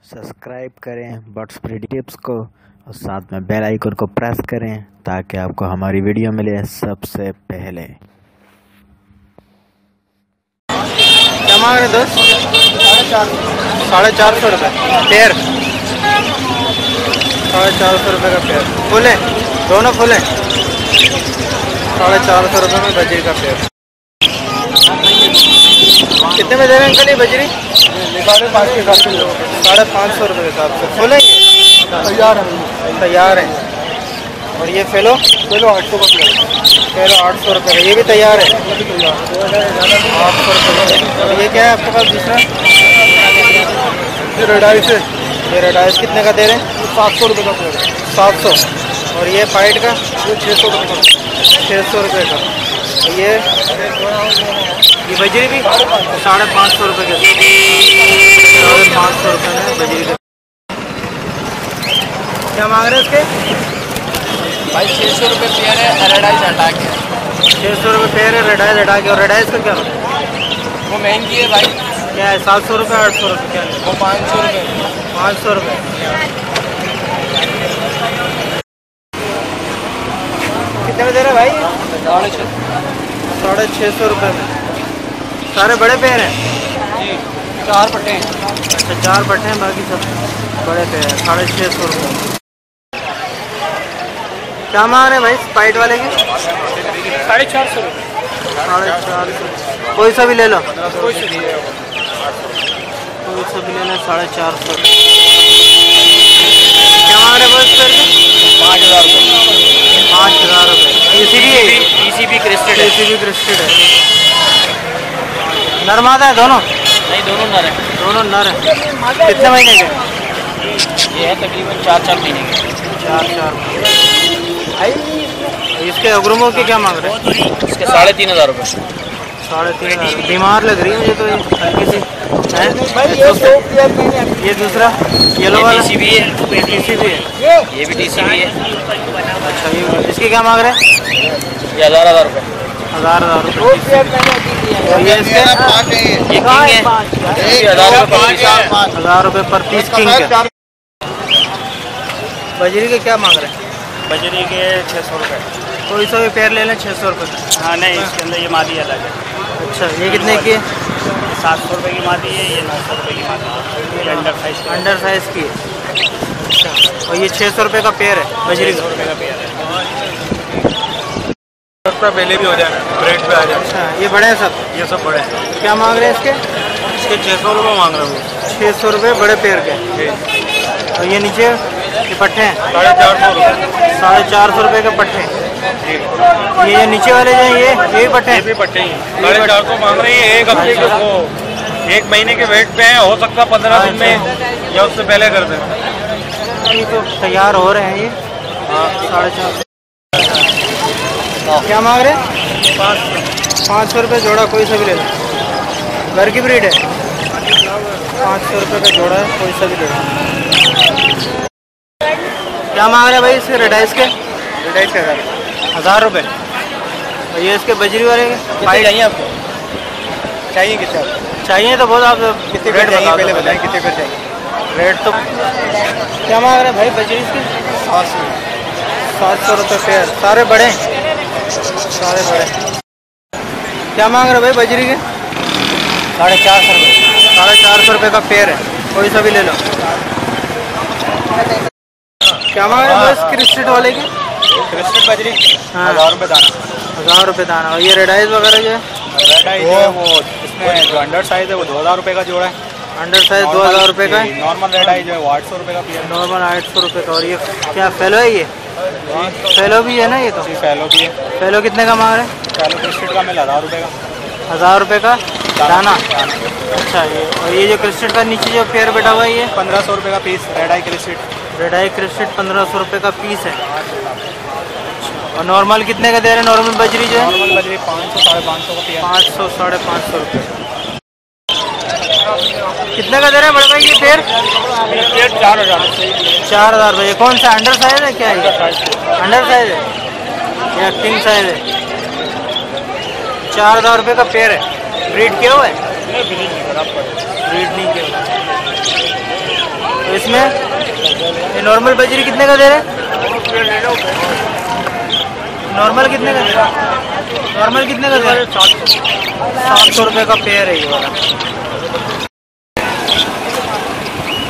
Subscribe करें birds breeding tips को और साथ में बेल आइकन को प्रेस करें ताकि आपको हमारी वीडियो मिले सबसे पहले। क्या मांग रहे दोस्त? 450 रुपये पेयर। 450 रुपये का पेयर। फुल है, दोनों फुल है। 450 रुपये में बजरी का पेयर। कितने में दे रहे हैं अंकल ये बजरी? 550 के हिसाब से। 550 रुपये के हिसाब से फुल है। तैयार है। और ये फेलो 800 का पेयर। फेलो 800 रुपये का, ये भी तैयार है। 800 रुपये। और ये क्या है आपके पास दूसरा? ये रेडाइस है। ये रेडाइस कितने का दे रहे हैं? 700 रुपये का पेयर। 700। और ये फाइट का? ये 600 रुपये का। 600 रुपये का। ये बजरी भी 550 रुपये के। 550 रुपये में बजरी का। क्या मांग रहे हैं इसके भाई? 600 रुपये पेयर है रेडाइस हटा के। 600 रुपये पेयर है रेडाइस हटा के। और रेडाइस का क्या? वो महंगी है भाई। क्या है? 700 रुपये 800 रुपये? क्या है वो 500 रुपये। 500 रुपये। कितने में दे रहे भाई? 650 रुपये में। सारे बड़े पेड़ हैं जी, 4 पट्टे हैं। अच्छा 4 पट्टे हैं, बाकी सब बड़े पेड़ हैं। 650 रुपये। क्या मांग रहे हैं भाई स्पाइट वाले की? 450 रुपये। 450। कोई सा भी ले लो। कोई सा भी ले लो। 450। क्या मांग रहे हैं भाई पेड़ के? 5000 रुपये। 5000 रुपये। ECB है? ECB क्रिस्टेड है। ECB क्रिस्टेड है। नर मादा है दोनों? नहीं, दोनों नर हैं। दोनों नर हैं। कितने महीने के? ये है तकरीबन 4 महीने के। 4 इसके अग्रमों के क्या मांग रहे हैं? इसके 3500 रुपये। 3500। बीमार लग रही है मुझे तो ये हल्की सी है। ये दूसरा येलो वाला TCB है। TCB है। ये भी TCB है। अच्छा ये इसके क्या मांग रहे हैं? ये 1000 रुपये। 1000 रुपये। और ये इसके? ये किंग है। ये 1000 रुपये। 1000 रुपये पर पीस किंग के। बजरी के क्या मांग रहे हैं? बजरी के 600 रुपये। कोई सा भी पेड़ ले लें 600 रुपये। हाँ नहीं, इसके अंदर ये मादी अलग है। अच्छा ये कितने की है? 700 रुपये की मादी है। ये 900 रुपये की मादी है। ये अंडर साइज की है। अच्छा और ये 600 रुपये का पेड़ है बजरी का। 600 रुपये का पेयर है। पहले भी हो जाए, ब्रेड पे आ जाए। अच्छा ये बड़े हैं सब? ये सब बड़े हैं। क्या मांग रहे हैं इसके? इसके 600 रुपये मांग रहे हैं। 600 रुपये बड़े पेड़ के। और ये नीचे ये पट्टे हैं? 450 रुपये। 450 रुपये के पट्टे। ये नीचे वाले जो हैं ये भी पट्टे हैं? ये भी पट्टे ही 450 मांग रहे हैं। एक हफ्ते के वो 1 महीने के वेट पे हैं। हो सकता 15 दिन में या उससे पहले कर दें। ये तो तैयार हो रहे हैं ये। हाँ 450। क्या मांग रहे हैं? 500 रुपये जोड़ा। कोई सा भी ले लो। घर की ब्रीड है। 500 रुपये का जोड़ा है, कोई सा भी ले लो। क्या मांग रहे हैं भाई इसके रेडाइस के? रेडाइस के 1000 रुपये। और ये इसके बजरी वाले के? चाहिए आपको? चाहिए कितना चाहिए तो बहुत। आप कितने रेट चाहिए पहले बताएं, कितने पर चाहिए? रेट तो क्या मांग रहे हैं भाई बजरी इसके? 700 रुपये पेयर। सारे बड़े? सारे बड़े। क्या मांग रहे भाई बजरी के? 450 रुपये। 450 रुपये का पेयर है, कोई सा भी ले लो। क्या मांग रहे हैं बस क्रिस्टेड वाले की? क्रिस्टेड बजरी 1000 रुपये दाना। 1000 रुपये दाना। और ये रेडाइस वगैरह जो है? रेडाइस वो इसमें जो अंडर साइज है वो 2000 रुपये का जोड़ा है। अंडर साइज 2000 रुपये का है। नॉर्मल रेडाइस जो है वो 800 रुपये का पेयर। नॉर्मल 800 रुपये का। और ये क्या फेलो है? ये फेलो भी है ना? ये तो फैलो भी है। फेलो कितने का मांग रहे हैं? फैलो क्रिस्टेड का मिल 1000 रुपये का। 1000 रुपये का दाना। अच्छा ये और ये जो क्रिस्टेड का नीचे जो पेयर बैठा हुआ है ये? 1500 रुपये का पीस रेडाई क्रिस्टेड। रेडाई क्रिस्टेड 1500 रुपये का पीस है। और नॉर्मल कितने का दे रहे हैं नॉर्मल बजरी जो है? नॉर्मल बजरी 500 550 का पेयर। 500 550 रुपये। कितने का दे रहे हैं बड़े भाई ये पेड़? 4000 रुपये। कौन सा अंडर साइज है क्या? ये अंडर साइज है या किंग साइज है? 4000 रुपये का पेड़ है। ब्रीड किया हुआ है? ब्रीड नहीं किया हुआ। इसमें ये नॉर्मल बजरी कितने का दे रहे हैं? नॉर्मल कितने का दे रहे हैं? नॉर्मल कितने का दे रहे हैं? 700 रुपये का पेयर है ये वाला।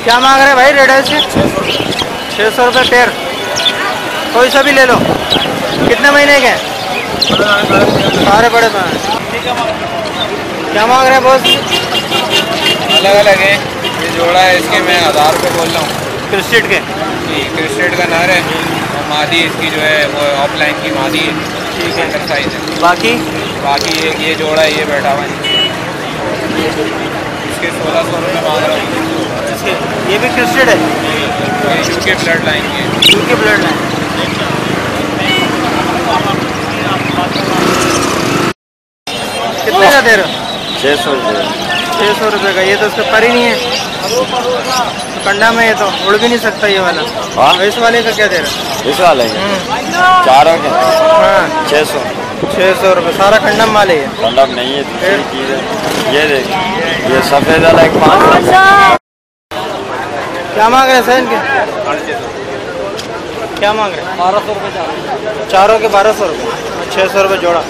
क्या मांग रहे हैं भाई रेड हाइस के? 600 रुपये पेयर। कोई सा भी ले लो। कितने महीने के हैं? सारे बड़े तो हैं। क्या मांग रहे हैं बॉस? अलग अलग है, ये जोड़ा है इसके मैं 1000 रुपये बोल रहा हूँ। क्रिस्टेड के? जी, क्रिस्टेड का नर है और मादी इसकी जो है वो ऑफलाइन की मादी है। ठीक है, अंडर साइज है। बाकी ये जोड़ा है, ये बैठा हुआ है, इसके 1600 रुपये मांग रहा हूँ। ये भी क्रिस्टेड है? ये यूके ब्लड लाइन की है। UK blood line. कितने का दे रहे हो? 600 रुपये। 600 रुपये का। ये तो उसका पर ही नहीं है, कंडा में, ये तो उड़ भी नहीं सकता ये वाला। हाँ, इस वाले का क्या दे रहे हो? इस वाले चारों के हाँ 600 रुपये। सारा खंडम माल है ये? मतलब नहीं है, दूसरी चीज़ है। ये देख, ये सफ़ेद वाला एक 5। क्या मांग रहे हैं सर इनके? क्या मांग रहे हैं? 1200 रुपये चारों के। 1200 रुपये। 600 रुपये जोड़ा।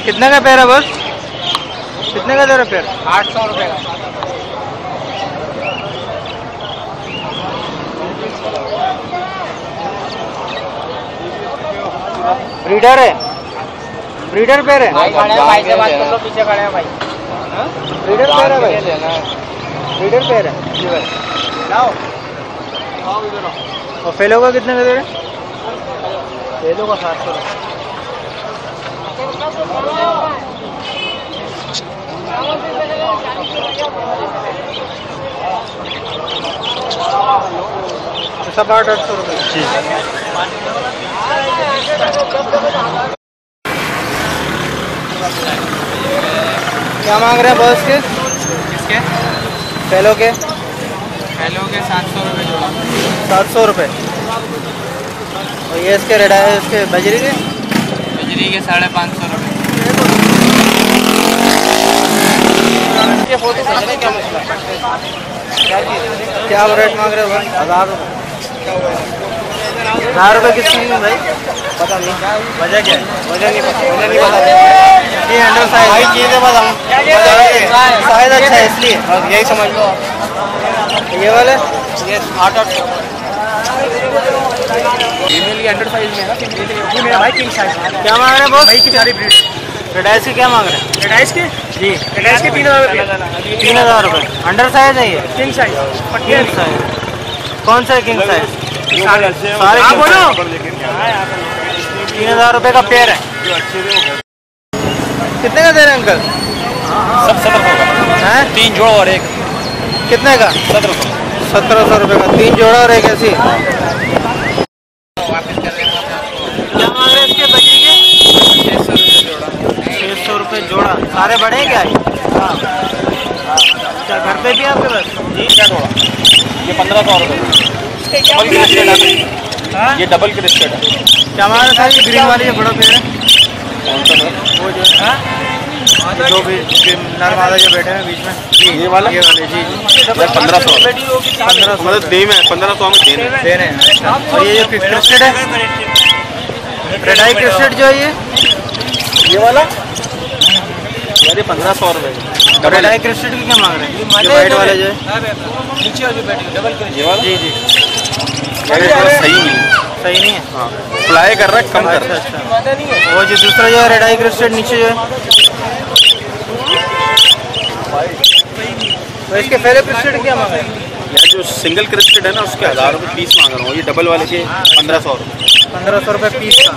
कितने का पेड़ है बस? कितने का दे रहे पेड़? 800 रुपये का। ब्रीडर है? ब्रीडर पेड़ है? भाई से बात कर लो, पीछे खड़े हैं भाई। ब्रीडर पेड़ है भाई? ब्रीडर पेड़ है जी भाई। लाओ। और फेलो का कितने का दे रहे हैं? फेलो का 700 रुपये। सब 800 रुपये। क्या मांग रहे हैं बॉस के? इसके फेलो के? हेलो के 700 रुपये जोड़ा। 700 रुपये। और ये इसके रेडा है, इसके बजरी के? बजरी के 550 रुपये। ये फोटो क्या मसला? क्या रेट मांग रहे हो भाई? 1000 रुपये। 1000 रुपये किसकी है भाई? पता नहीं वजह क्या है? वजह नहीं पता। ये अंडर साइज भाई चीज़ है, बताऊँ साइज अच्छा है इसलिए यही समझ लो। ये वाले ये 800 फीमेल की अंडर साइज में है ना? जी मेरा भाई किंग साइज। क्या मांग रहे हैं बॉस? भाई की सारी ब्रीड। रेडाइस के क्या मांग रहे हैं? रेडाइस के जी? रेडाइस के 3000 रुपये। 3000 रुपये। अंडर साइज है ये? King size. King size. कौन सा है किंग साइज? सारे बोलो। 3000 रुपये का पेयर है। कितने का दे रहे हैं अंकल? सब 1700 का हैं? 3 जोड़ा और एक कितने का? 1700। 1700 रुपये का 3 जोड़ा और एक ऐसी। क्या मांग रहे हैं इसके बजरी के? 600 रुपये जोड़ा। सारे बड़े हैं क्या? क्या घर पे भी है आपके पास? जी, क्या जोड़ा? ये 1500 रुपये। डबल क्रिस्टेड है। ये डबल क्रिस्टेड है। क्या मांग रहे हैं? ग्रीन वाली है, बड़ा पेड़ है कौन सा है? वो जो है दो भी नर मादा जो बैठे हैं बीच में जी, ये वाला? ये वाले जी। 1500। 1500 मतलब दे में 1500 में दे रहे हैं। और ये जो क्रिस्टेड है, रेडाई क्रिस्टेड जो है ये वाला यार 1500 रुपये। और रेडाई क्रिस्टेड की क्या मांग रहे हैं? ये वाइट वाले जो है ये वाला जी जी यार ये थोड़ा सही नहीं है। सही नहीं है। हाँ, फ्लाई कर रहा है, कम कर रहा अच्छा है। अच्छा। वो जो दूसरा जो है रेडाई क्रिस्टेड नीचे जो है, तो इसके पहले क्रिस्टेड क्या मांग रहे हैं? यार जो सिंगल क्रिस्टेड है ना उसके 1000 रुपये पीस मांग रहा हूँ। ये डबल वाले के 1500 रुपये। 1500 रुपये पीस का।